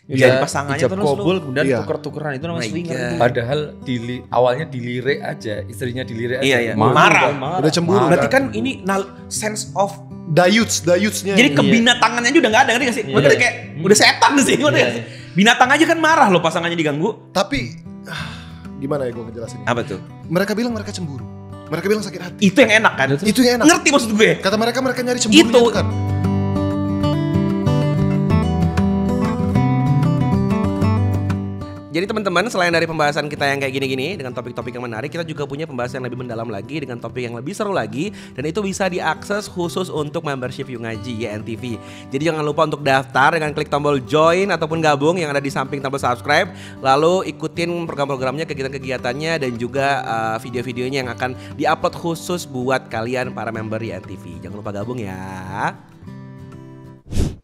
Jadi pasangannya ijab terus kabul, kemudian Iya. tuker-tukeran itu namanya My swinger. God. Padahal awalnya dilirik aja, istrinya dilirik aja. Iya. Marah. Udah cemburu. Berarti kan ini sense of Dayutsnya. jadi ini. kebinatangannya aja udah nggak ada, ngerti gak sih? Maksudnya kayak udah setan sih, ngerti gak sih? Binatang aja kan marah loh pasangannya diganggu. Tapi gimana ya gue ngejelasin? Apa tuh? Mereka bilang mereka cemburu. Mereka bilang sakit hati. Itu yang enak kan? Itu yang enak. Ngerti maksud gue? Kata mereka nyari cemburu Itu. kan. Jadi teman-teman, selain dari pembahasan kita yang kayak gini-gini dengan topik-topik yang menarik, kita juga punya pembahasan yang lebih mendalam lagi dengan topik yang lebih seru lagi, dan itu bisa diakses khusus untuk membership Yuk Ngaji YNTV. Jadi jangan lupa untuk daftar dengan klik tombol join ataupun gabung yang ada di samping tombol subscribe, lalu ikutin program-programnya, kegiatan-kegiatannya, dan juga video-videonya yang akan diupload khusus buat kalian para member YNTV. Jangan lupa gabung ya.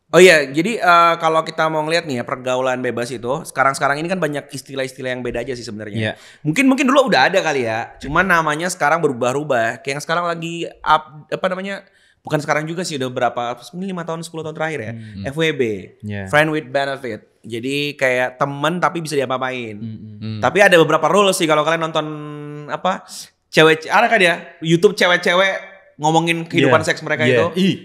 Oh iya, jadi kalau kita mau ngeliat nih ya pergaulan bebas itu, sekarang ini kan banyak istilah-istilah yang beda aja sih sebenarnya. Iya. Mungkin dulu udah ada kali ya, cuman namanya sekarang berubah-ubah. Kayak yang sekarang lagi bukan sekarang juga sih, udah berapa, 5 tahun 10 tahun terakhir ya. FWB, Friend with Benefit. Jadi kayak temen tapi bisa diapa-apain. Tapi ada beberapa rules sih kalau kalian nonton ada kan ya YouTube cewek-cewek ngomongin kehidupan seks mereka itu.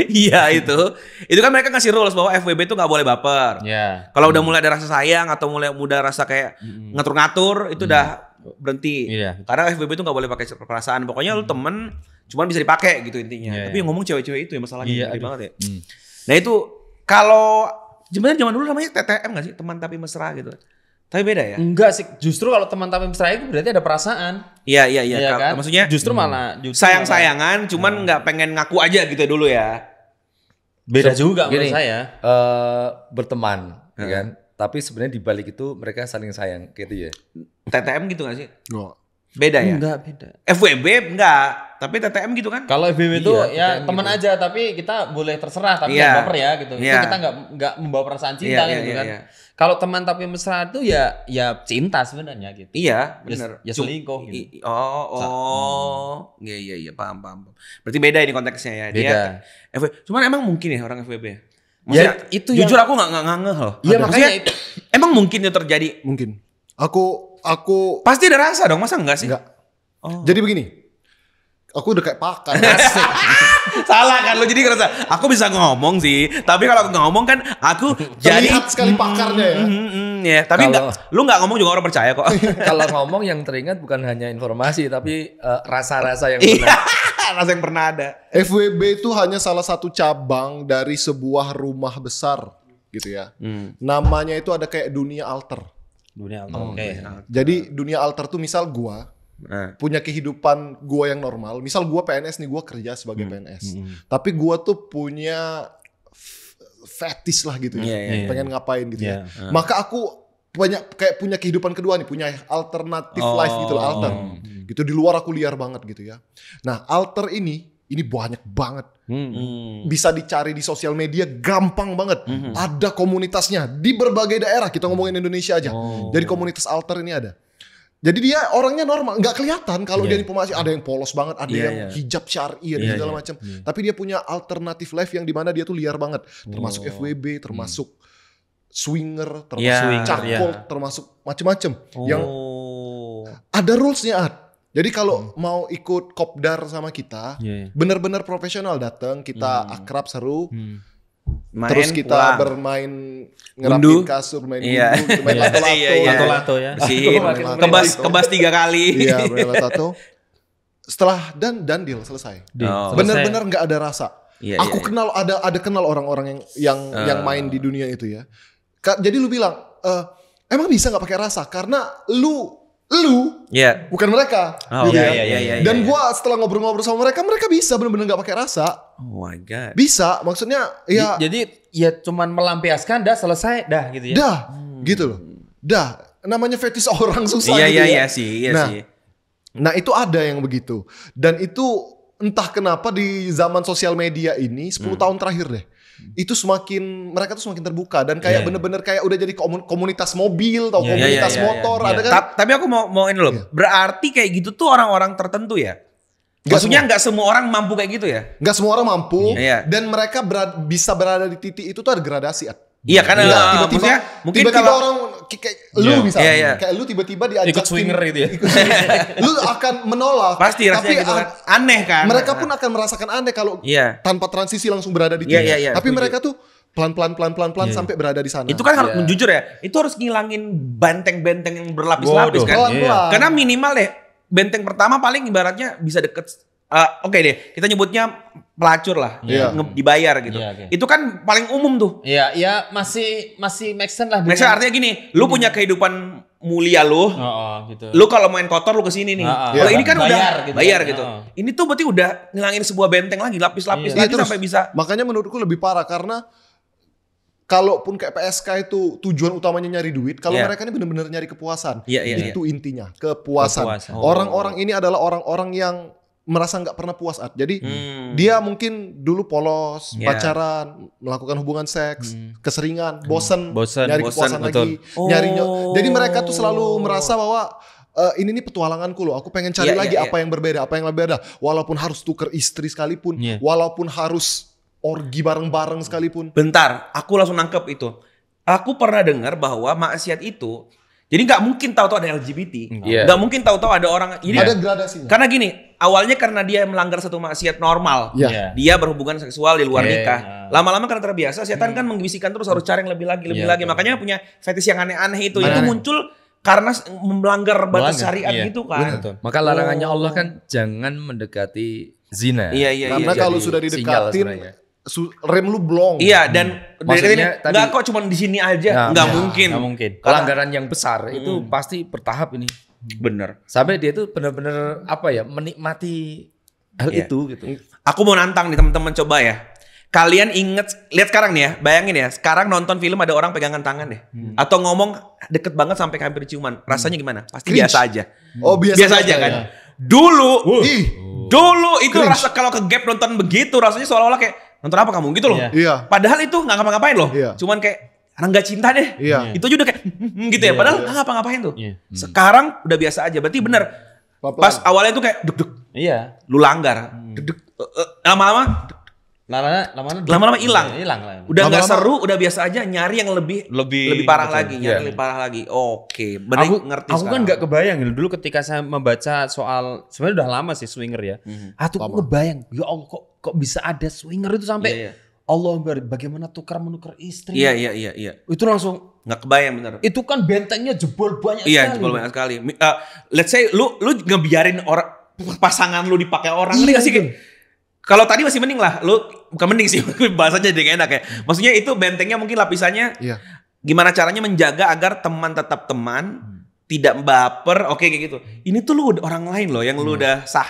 Iya itu kan mereka ngasih rules bahwa FWB itu nggak boleh baper. Kalau udah mulai ada rasa sayang atau mulai rasa kayak ngatur-ngatur itu udah berhenti. Karena FWB itu nggak boleh pakai perasaan. Pokoknya lu temen, cuman bisa dipakai gitu intinya. Tapi yang ngomong cewek-cewek itu ya masalahnya ngeri banget ya. Nah itu kalau sebenarnya zaman dulu namanya TTM nggak sih, teman tapi mesra gitu. Tapi beda ya? Enggak sih, justru kalau teman tapi mesra itu berarti ada perasaan. Iya kan? Maksudnya justru malah sayang-sayangan, cuman nggak pengen ngaku aja gitu dulu ya. Beda juga Gini, menurut saya. berteman, ya kan? Tapi sebenarnya di balik itu mereka saling sayang, gitu ya. TTM gitu nggak sih? Nggak. Beda ya? Enggak, beda. FWB enggak, tapi TTM gitu kan? Kalau FBB itu Iya, ya teman gitu. aja, tapi kita boleh terserah, tapi Iya. jangan baper ya gitu. Itu Iya. kita nggak membawa perasaan cinta gitu kan. Kalau teman tapi mesra itu ya cinta sebenarnya gitu. Iya, benar. Ya selingkuh gitu. Iya, paham. Berarti beda ini konteksnya ya. Dia cuman emang mungkin ya orang FWB. Maksudnya, Ya, itu jujur yang- aku nggak ngeh loh. Iya, Maksudnya, makanya itu. emang mungkin itu terjadi. Mungkin. Aku Pasti ada rasa dong, masa enggak sih? enggak. Oh. Jadi begini. Aku udah kayak pakar. Salah kan lo, jadi ngerasa aku bisa ngomong sih, tapi kalau aku ngomong kan aku jadi Terlihat sekali pakarnya ya. ya. Tapi Kalau- lu nggak ngomong juga orang percaya kok. Kalau ngomong yang teringat bukan hanya informasi, tapi rasa-rasa yang Iya, benar. rasa yang pernah ada. FWB itu hanya salah satu cabang dari sebuah rumah besar gitu ya. Namanya itu ada kayak dunia alter. Dunia Jadi dunia alter tuh misal gua punya kehidupan gua yang normal. Misal gua PNS nih, gua kerja sebagai PNS. Tapi gua tuh punya fetish lah gitu ya. Pengen ngapain gitu ya. Maka aku punya kehidupan kedua nih, punya alternatif life gitu loh, alter. Gitu di luar aku liar banget gitu ya. Nah, alter ini banyak banget. Bisa dicari di sosial media gampang banget. Ada komunitasnya di berbagai daerah. Kita ngomongin Indonesia aja. Jadi komunitas alter ini ada. Jadi dia orangnya normal, nggak kelihatan kalau dia informasi. Ada yang polos banget, ada yang hijab syar'i, ada segala macam. Tapi dia punya alternatif life yang dimana dia tuh liar banget. Termasuk FWB, termasuk swinger, termasuk cakol, termasuk macem-macem. Yang ada rulesnya, Ad. Jadi kalau mau ikut kopdar sama kita, benar-benar profesional datang, kita akrab seru. Terus kita bermain ngerapin kasur, main gundu, main lato-lato ya. Kebas 3 kali. Iya, main lato. Setelah deal selesai. Bener-bener nggak ada rasa. Aku kenal kenal orang-orang yang main di dunia itu ya. Jadi lu bilang, emang bisa nggak pakai rasa? Karena lu bukan mereka. Gitu ya. Dan gua setelah ngobrol-ngobrol sama mereka bisa bener-bener nggak pakai rasa. Oh my god. Bisa, maksudnya ya. Jadi ya cuman melampiaskan, dah selesai, dah gitu ya. Dah, gitu loh. Dah, namanya fetish orang susah gitu ya. Iya sih. Nah itu ada yang begitu. Dan itu entah kenapa di zaman sosial media ini 10 tahun terakhir deh. Itu mereka tuh semakin terbuka. Dan kayak bener-bener kayak udah jadi komunitas mobil atau komunitas motor. Ada kan? Tapi aku mau ini loh. Berarti kayak gitu tuh orang-orang tertentu ya? Maksudnya nggak semua orang mampu kayak gitu ya? Nggak semua orang mampu. Iya. Dan mereka bisa berada di titik itu tuh ada gradasi. Iya kan tiba-tiba mungkin tiba-tiba orang kayak lu misalnya, kayak lu tiba-tiba diajak ikut swinger gitu ya. Lu akan menolak. Pasti rasanya gitu kan. Aneh kan. Mereka pun akan merasakan aneh kalau tanpa transisi langsung berada di sini. Tapi mereka tuh pelan-pelan sampai berada di sana. Itu kan harus jujur ya. Itu harus ngilangin benteng-benteng yang berlapis-lapis kan. Karena minimal deh benteng pertama paling ibaratnya bisa deket. Oke deh, kita nyebutnya pelacur lah, dibayar gitu. Itu kan paling umum tuh. Iya, masih make sense lah. Make sense artinya gini, lu punya kehidupan mulia lu. Gitu. Lu kalau main kotor lu kesini nih. Kalau ini kan bayar gitu. Ini tuh berarti udah ngilangin sebuah benteng lagi, lapis-lapis lagi sampai bisa. Makanya menurutku lebih parah karena kalaupun kayak PSK itu tujuan utamanya nyari duit, kalau mereka ini benar-benar nyari kepuasan. Itu intinya, kepuasan. Orang-orang ini adalah orang-orang yang merasa nggak pernah puas. Jadi dia mungkin dulu polos, pacaran, melakukan hubungan seks, keseringan, bosen, nyari kepuasan lagi, nyarinya. Jadi mereka tuh selalu merasa bahwa ini nih petualanganku loh. Aku pengen cari lagi apa yang berbeda, apa yang lebih beda. Walaupun harus tuker istri sekalipun, walaupun harus orgi bareng-bareng sekalipun. Bentar, aku langsung nangkep itu. Aku pernah dengar bahwa maksiat itu, jadi nggak mungkin tahu-tahu ada LGBT, nggak mungkin tahu-tahu ada orang ini. Ada gradasinya. Karena gini, awalnya karena dia melanggar satu maksiat normal, dia berhubungan seksual di luar nikah. Lama-lama karena terbiasa, setan kan mengbisikkan terus harus cari yang lebih lagi. Makanya punya fetish yang aneh-aneh itu. Itu muncul karena melanggar batas syariat gitu kan. Maka larangannya Allah kan jangan mendekati zina. Karena kalau sudah didekatin, rem lu blong. Iya, dan maksudnya enggak kok cuma di sini aja, enggak mungkin. Pelanggaran yang besar itu pasti bertahap ini. Bener. Sampai dia tuh benar-benar menikmati hal itu gitu. Aku mau nantang nih teman-teman, coba ya. Kalian lihat sekarang nih ya, bayangin ya, sekarang nonton film ada orang pegangan tangan deh. Atau ngomong deket banget sampai hampir ciuman. Rasanya gimana? Pasti biasa aja. Oh, biasa aja kan. Dulu itu rasa kalau ke gap nonton begitu rasanya seolah-olah kayak nonton apa kamu gitu loh. Padahal itu nggak ngapa-ngapain loh. Cuman kayak nggak cinta deh. Itu aja udah kayak gitu ya. Padahal nggak ngapa-ngapain tuh. Sekarang udah biasa aja. Berarti bener. Pas awalnya tuh kayak deg-deg. Lu langgar. Deg-deg. Lama-lama hilang. Udah nggak seru, udah biasa aja. Nyari yang lebih parah lagi. Nyari lebih parah lagi. Oke. Bener ngerti. Aku kan nggak kebayang dulu ketika saya membaca soal, sebenarnya udah lama sih swinger ya. Aku ngebayang, ya Allah kok bisa ada swinger itu sampai Allah bagaimana menukar istri. Iya. Itu langsung nggak kebayang bener. Itu kan bentengnya jebol banyak sekali. Iya, jebol banyak sekali. Let's say lu ngebiarin orang pasangan lu dipakai orang, ini nggak sih? Kalau tadi masih mending lah, lu bukan mending sih, bahasanya jadi enak ya. Maksudnya itu bentengnya mungkin lapisannya. Gimana caranya menjaga agar teman tetap teman, tidak baper, oke kayak gitu. Ini tuh lu orang lain loh yang lu udah sah.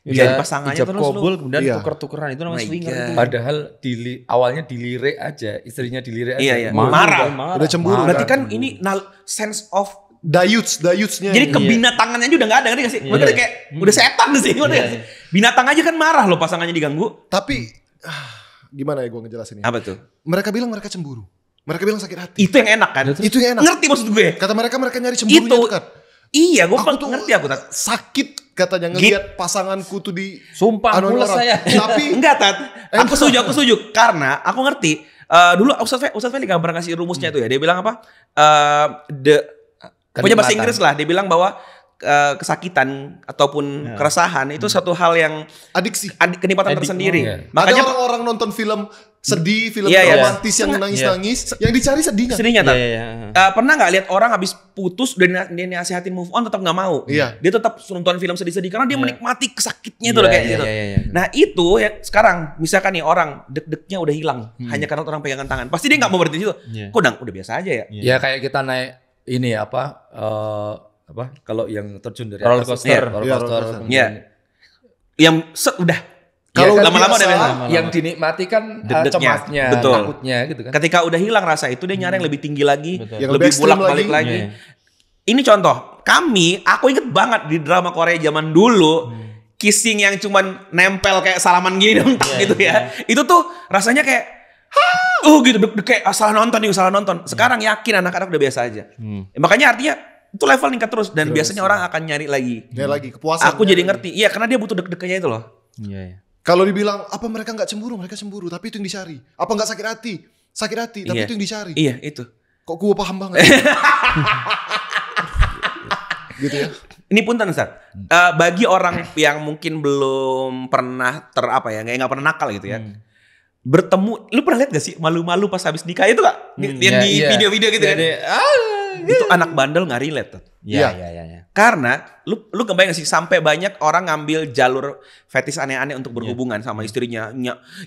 Jadi pasangannya terus kabul, kemudian tuker-tukeran itu namanya swinger itu. Padahal awalnya dilirik aja, istrinya dilirik Iya. aja. Marah. Udah cemburu. Berarti kan ini sense of dayutsnya. Jadi kebinatangannya aja udah gak ada, ngerti gak sih? Berarti kayak udah setan sih. Binatang aja kan marah loh pasangannya diganggu. Tapi gimana ya gue ngejelasinnya? Apa tuh? Mereka bilang mereka cemburu. Mereka bilang sakit hati. Itu yang enak kan? Itu yang enak. Ngerti maksud gue? Kata mereka nyari cemburunya itu kan. Iya, gue ngerti aku. Sakit katanya ngelihat pasanganku tuh di. Sumpah mules saya. Tapi enggak Tat. Aku setuju. Karena aku ngerti. Dulu Ustaz Feli gak pernah kasih rumusnya tuh ya. Dia bilang apa? Punya bahasa Inggris lah. Dia bilang bahwa kesakitan ataupun keresahan itu satu hal yang adiksi, kenikmatan tersendiri. Makanya ada orang nonton film sedih, film romantis yang nangis-nangis, yang dicari sedihnya. Pernah nggak lihat orang habis putus udah dia nasihatin move on tetap nggak mau? Dia tetap nonton film sedih-sedih karena dia menikmati kesakitnya itu kayak gitu. Nah itu ya sekarang misalkan nih orang deg-degnya udah hilang hanya karena orang pegangan tangan, pasti dia nggak mau berhenti situ. Kok udah biasa aja ya? Ya kayak kita naik ini apa kalau yang terjun dari roller coaster. Yang udah kalau lama-lama udah biasa. Yang dinikmati kan cemasnya, takutnya gitu kan. Ketika udah hilang rasa itu dia nyari yang lebih tinggi lagi, yang lebih bolak-balik lagi. Ini contoh, aku inget banget di drama Korea zaman dulu, kissing yang cuman nempel kayak salaman gini dong gitu ya. Itu tuh rasanya kayak gitu kayak salah nonton. Sekarang yakin anak-anak udah biasa aja. Makanya artinya itu level meningkat terus dan biasanya orang akan nyari lagi kepuasan. Aku jadi ngerti. Iya, karena dia butuh deg-degannya itu loh. Kalau dibilang apa mereka nggak cemburu, mereka cemburu, tapi itu yang dicari. Apa nggak sakit hati? sakit hati, tapi itu yang dicari. Iya, itu. Kok gue paham banget. Gitu ya. Ini punten Ustaz. Bagi orang yang mungkin belum pernah nggak pernah nakal gitu ya. Bertemu, lu pernah lihat gak sih malu-malu pas habis nikah itu gak? Yang di video-video gitu kan. Itu anak bandel gak relate tuh. Iya. Karena lu kebayang gak sih sampai banyak orang ngambil jalur fetis aneh-aneh untuk berhubungan sama istrinya.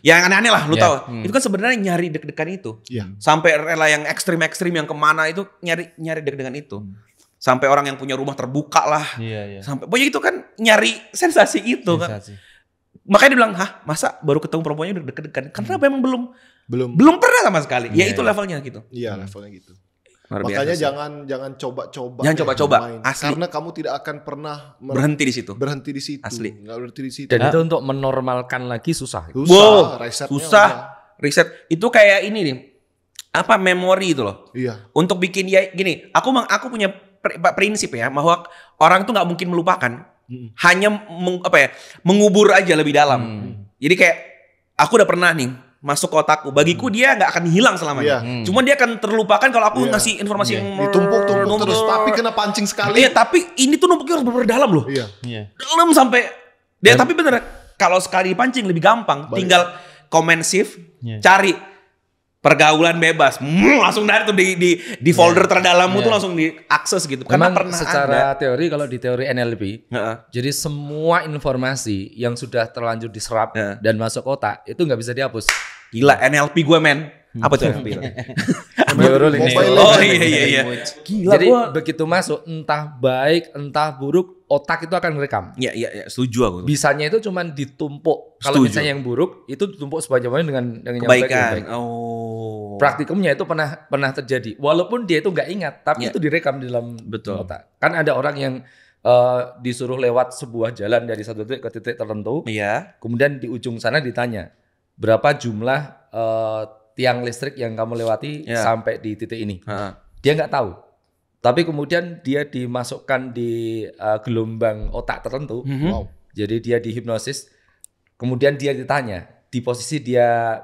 Yang aneh-aneh lah lu tahu. Itu kan sebenarnya nyari deg-degan itu. Sampai rela yang ekstrim-ekstrim yang kemana itu nyari deg-degan itu. Sampai orang yang punya rumah terbuka lah. Sampai pokoknya itu kan nyari sensasi itu kan. Makanya dia bilang, masa baru ketemu perempuannya udah deg-degan? Karena memang belum pernah sama sekali. Ya itu levelnya gitu. Iya, levelnya gitu. Makanya Makanya jangan coba-coba. Jangan coba-coba. Asli. Karena kamu tidak akan pernah berhenti di situ. Asli. Nggak berhenti di situ. Dan itu untuk menormalkan lagi susah. Susah. Riset itu kayak ini nih. Memori itu loh. Iya. Untuk bikin gini, aku punya prinsip ya bahwa orang tuh nggak mungkin melupakan. Hanya mengubur aja lebih dalam. Jadi kayak aku udah pernah nih masuk ke otakku. Bagiku dia nggak akan hilang selamanya. Cuma dia akan terlupakan kalau aku ngasih informasi yang ditumpuk terus. Tapi kena pancing sekali. Iya, tapi ini tuh numpuknya harus bener dalam loh. Iya. Dalam sampai dia. Tapi bener kalau sekali dipancing lebih gampang. Tinggal comment shift, cari pergaulan bebas, langsung dari tuh di folder terdalammu tuh langsung diakses gitu. Karena Memang pernah secara teori, kalau di teori NLP, jadi semua informasi yang sudah terlanjur diserap dan masuk otak itu nggak bisa dihapus. Gila, NLP gue men. Apa tuh NLP? Iya. Gila, jadi begitu masuk, entah baik, entah buruk, otak itu akan ngerekam. Iya, setuju aku. Bisanya itu cuman ditumpuk. Kalau misalnya yang buruk, itu ditumpuk sebanyak-banyaknya dengan yang kebaikan. baik. Praktikumnya itu pernah terjadi. Walaupun dia itu nggak ingat, tapi itu direkam di dalam otak. Kan ada orang yang disuruh lewat sebuah jalan dari satu titik ke titik tertentu. Kemudian di ujung sana ditanya, berapa jumlah tiang listrik yang kamu lewati sampai di titik ini. Dia nggak tahu. Tapi kemudian dia dimasukkan di gelombang otak tertentu. Jadi dia dihipnosis. Kemudian dia ditanya, di posisi dia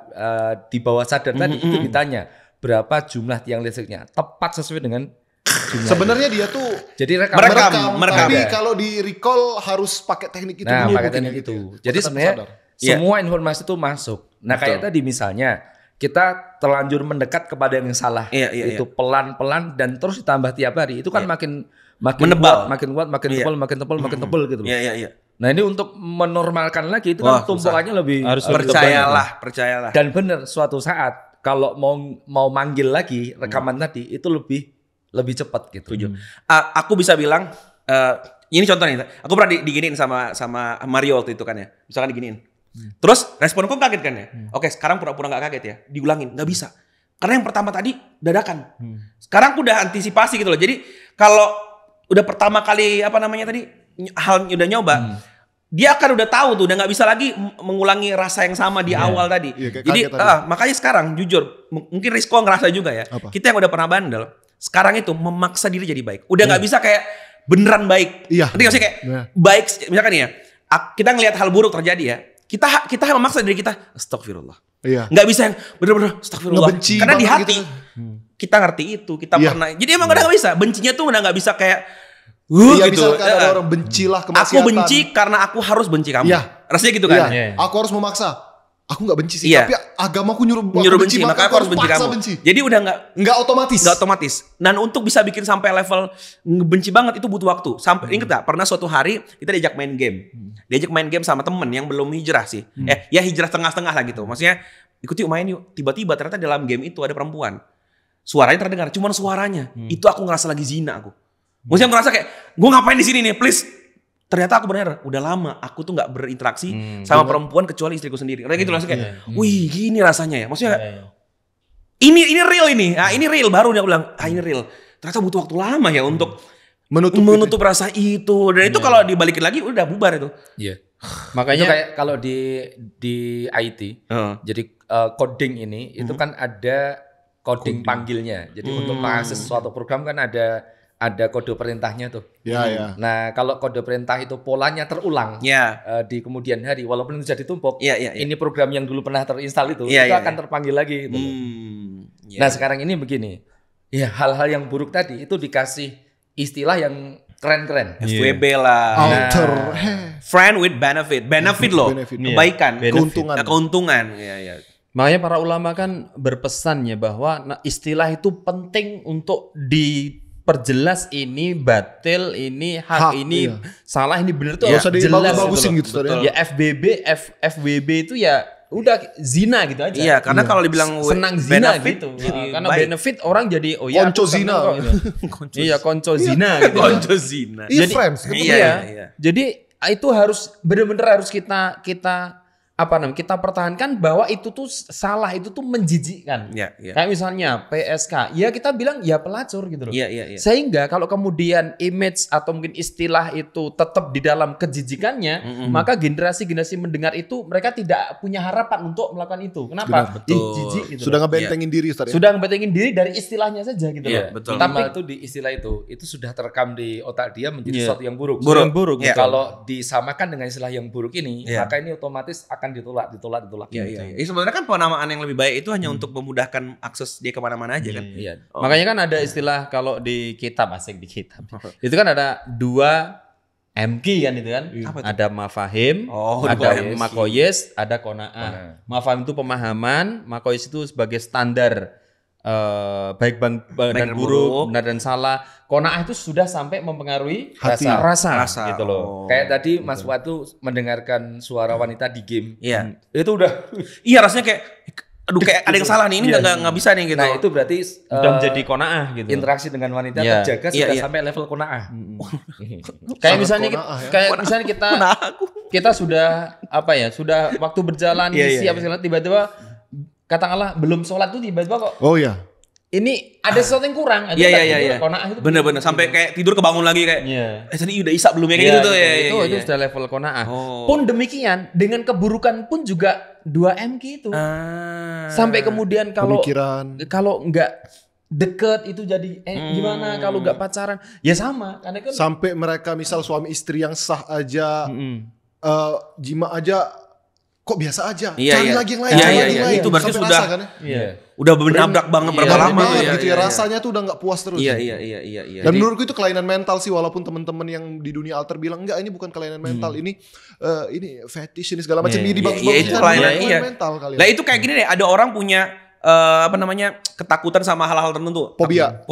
di bawah sadar tadi itu ditanya berapa jumlah tiang listriknya. Tepat sesuai dengan jumlah. Sebenarnya dia tuh jadi merekam. Tapi kalau di recall harus pakai teknik itu dulu. Pakai teknik itu. Jadi sebenarnya semua informasi itu masuk. Nah, kayak tadi misalnya kita terlanjur mendekat kepada yang salah. Itu pelan-pelan dan terus ditambah tiap hari. Itu kan makin menebal, makin kuat, makin tebal gitu loh. Iya. Nah, ini untuk menormalkan lagi itu kan tumpukannya lebih harus percayalah. Dan benar suatu saat kalau mau manggil lagi rekaman tadi itu lebih cepat gitu. Aku bisa bilang ini contoh nih. Aku pernah diginiin sama Mario waktu itu kan ya. Misalkan diginiin. Terus responku kaget kan ya. Oke, sekarang pura-pura nggak kaget ya. Diulangin, nggak bisa. Karena yang pertama tadi dadakan. Sekarang aku udah antisipasi gitu loh. Jadi kalau udah pertama kali udah nyoba, dia akan udah tahu tuh, udah nggak bisa lagi mengulangi rasa yang sama di awal tadi. Jadi makanya sekarang jujur, mungkin Rizko ngerasa juga ya. Kita yang udah pernah bandel, sekarang itu memaksa diri jadi baik. Udah nggak bisa kayak beneran baik. Nanti nggak sih kayak baik, misalkan ya, kita ngelihat hal buruk terjadi ya. Kita memaksa diri kita, astagfirullah. Nggak bisa yang bener-bener astagfirullah. Karena di hati kita ngerti itu, kita pernah. Jadi emang udah nggak bisa. Bencinya tuh udah nggak bisa kayak gitu. Misalkan ada orang bencilah kemaksiatan. Aku benci karena aku harus benci kamu. Rasanya gitu kan. Aku harus memaksa. Aku nggak benci sih, tapi agamaku nyuruh benci, maka aku harus benci kamu. Jadi udah nggak otomatis. Dan untuk bisa bikin sampai level benci banget itu butuh waktu. Sampai inget gak? Pernah suatu hari kita diajak main game. Diajak main game sama temen yang belum hijrah sih. Ya hijrah tengah-tengah lah gitu. Maksudnya ikut yuk main yuk. Tiba-tiba ternyata dalam game itu ada perempuan. Suaranya terdengar, cuman suaranya. Itu aku ngerasa lagi zina aku. Maksudnya aku ngerasa kayak gue ngapain di sini nih, please. Ternyata aku bener, udah lama aku tuh nggak berinteraksi sama perempuan kecuali istriku sendiri. Kayak gitu langsung kayak, wih gini rasanya ya. Maksudnya ini real ini. Nah, ini real baru dia bilang, ini real. Ternyata butuh waktu lama ya untuk menutup rasa itu. Dan itu kalau dibalikin lagi udah bubar itu. Makanya itu kayak kalau di IT, jadi coding ini itu kan ada coding panggilnya. Jadi untuk mengakses suatu program kan ada kode perintahnya tuh. Nah, kalau kode perintah itu polanya terulang di kemudian hari, walaupun itu jadi tumpuk, ini program yang dulu pernah terinstall itu akan terpanggil lagi gitu. Nah sekarang ini begini, ya hal-hal yang buruk tadi itu dikasih istilah yang keren-keren. FWB lah. Alter. Friend with benefit. Benefit loh. Kebaikan. Keuntungan. Iya. Makanya para ulama kan berpesan ya bahwa istilah itu penting untuk diperjelas, ini batil, ini hak, ini salah, ini benar tuh harus jelas gitu. Ya FWB itu ya udah zina gitu aja. Iya, karena kalau dibilang senang zina gitu. Karena benefit orang jadi konco zina. Iya, konco zina gitu. Konco zina. Iya, friends. Iya. Jadi itu harus benar-benar harus kita pertahankan bahwa itu tuh salah, itu tuh menjijikkan. Kayak misalnya PSK, ya kita bilang ya pelacur gitu loh. Sehingga kalau kemudian image atau mungkin istilah itu tetap di dalam kejijikannya, maka generasi-generasi mendengar itu mereka tidak punya harapan untuk melakukan itu. Kenapa? Jijik gitu. Sudah ngebentengin diri, Ustaz. Sudah ngebentengin diri dari istilahnya saja gitu loh. Betul. Tapi itu di istilah itu sudah terekam di otak dia menjadi sesuatu yang buruk. Buruk. Kalau disamakan dengan istilah yang buruk ini, maka ini otomatis akan ditolak. Iya. Sebenarnya kan penamaan yang lebih baik itu hanya untuk memudahkan akses dia kemana-mana aja kan. Iya. Makanya kan ada istilah kalau di kitab, itu kan ada 2 MQ kan itu kan. Ada mafahim, ada makoyes, ada kona'ah. Mafahim itu pemahaman, makoyes itu sebagai standar baik dan buruk, benar dan salah. Kona'ah itu sudah sampai mempengaruhi rasa gitu loh. Kayak tadi Mas Watu mendengarkan suara wanita di game. Iya. Itu udah rasanya kayak aduh kayak ada yang salah nih, ini nggak bisa nih gitu. Nah, itu berarti sudah menjadi kona'ah gitu. Interaksi dengan wanita terjaga sudah sampai level kona'ah. Kayak misalnya kita sudah sudah waktu berjalan siap tiba-tiba katakanlah belum sholat tuh tiba-tiba kok. Oh iya. Ini ada sesuatu yang kurang. Iya. Bener-bener sampai kayak tidur kebangun lagi kayak. Tadi udah isya belum kayak gitu tuh ya. Itu sudah level kona'ah. Pun demikian dengan keburukan pun juga 2 MQ itu. Sampai kemudian kalau nggak deket itu jadi gimana kalau nggak pacaran? Ya sama. Karena kan sampai mereka misal suami istri yang sah aja jima aja kok biasa aja, cari lagi yang lain, lain. Itu berarti sudah rasa, kan, udah bernabrak banget berapa lama gitu ya. Rasanya tuh udah nggak puas terus. Iya. Dan menurutku itu kelainan mental sih, walaupun teman-teman yang di dunia alter bilang enggak, ini bukan kelainan mental, ini fetish ini segala macam, ini bagus-bagus. Itu kelainan mental kali. Lah itu kayak gini deh, ada orang punya ketakutan sama hal-hal tertentu. Fobia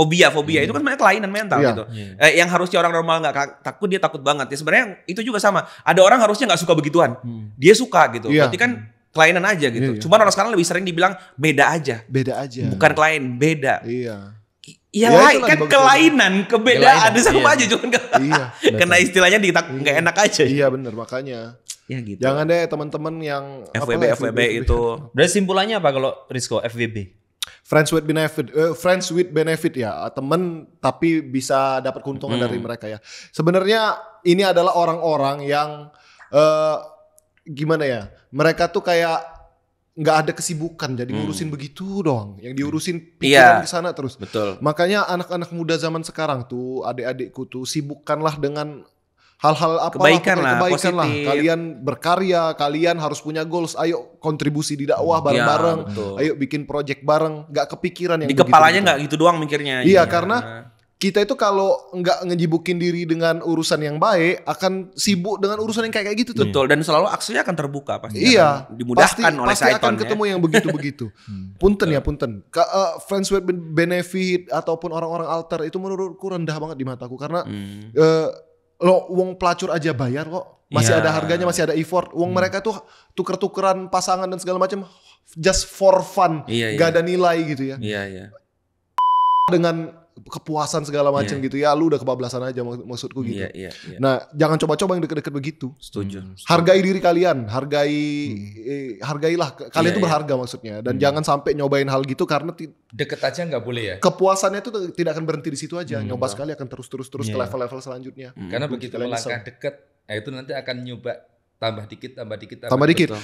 itu kan sebenarnya kelainan mental gitu. Yang harusnya orang normal nggak takut, dia takut banget. Ya sebenarnya itu juga sama. Ada orang harusnya nggak suka begituan, dia suka gitu. Berarti kan kelainan aja gitu. Cuman orang sekarang lebih sering dibilang beda aja. Bukan klien, beda. Iya kan kelainan, kebedaan sama aja, cuman karena istilahnya nggak enak aja. Iya benar, makanya. Ya gitu. Jangan deh teman-teman yang FWB itu. Berarti simpulannya apa kalau Rizko FWB? Friends with benefit ya, temen tapi bisa dapat keuntungan dari mereka ya. Sebenarnya ini adalah orang-orang yang gimana ya? Mereka tuh kayak nggak ada kesibukan, jadi ngurusin begitu doang. Yang diurusin pikiran di sana terus. Betul. Makanya anak-anak muda zaman sekarang tuh, adik-adikku tuh, sibukkanlah dengan hal-hal kebaikan lah. Kalian berkarya, kalian harus punya goals. Ayo kontribusi di dakwah bareng-bareng. Ayo bikin project bareng. Gak kepikiran yang di kepalanya nggak gitu doang mikirnya. Iya, karena kita itu kalau nggak ngejibukin diri dengan urusan yang baik, akan sibuk dengan urusan yang kayak gitu tuh. Betul, dan selalu aksesnya akan terbuka pasti. Iya, dimudahkan oleh pasti syaitan. Akan ketemu yang begitu-begitu. Punten. Friends with benefit ataupun orang-orang alter itu menurutku rendah banget di mataku karena lo wong pelacur aja bayar kok, masih ada harganya, masih ada effort. Wong mereka tuh tuker-tukeran pasangan dan segala macam just for fun, gak ada nilai gitu ya. Dengan kepuasan segala macam gitu ya, lu udah kebablasan aja maksudku gitu. Nah, jangan coba-coba yang deket-deket begitu. Setuju. Hargai diri kalian, hargailah kalian tuh berharga maksudnya, dan jangan sampai nyobain hal gitu karena deket aja nggak boleh ya. Kepuasannya itu tidak akan berhenti di situ aja, nyoba sekali akan terus ke level-level selanjutnya. Karena begitu melangkah deket, itu nanti akan nyoba tambah dikit.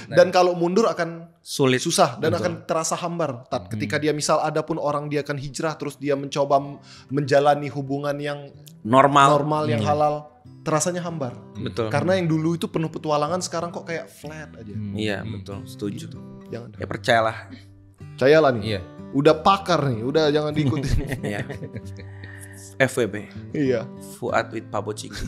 Dan kalau mundur akan sulit, susah, dan akan terasa hambar. Ketika dia misal ada pun orang dia akan hijrah, terus dia mencoba menjalani hubungan yang normal yang halal, terasanya hambar. Betul. Karena yang dulu itu penuh petualangan, sekarang kok kayak flat aja. Iya betul, setuju. Jangan. Ya percayalah nih. Iya. udah pakar nih, udah jangan diikutin. Iya. FWB. Iya. Fuad with Pabo Ciki.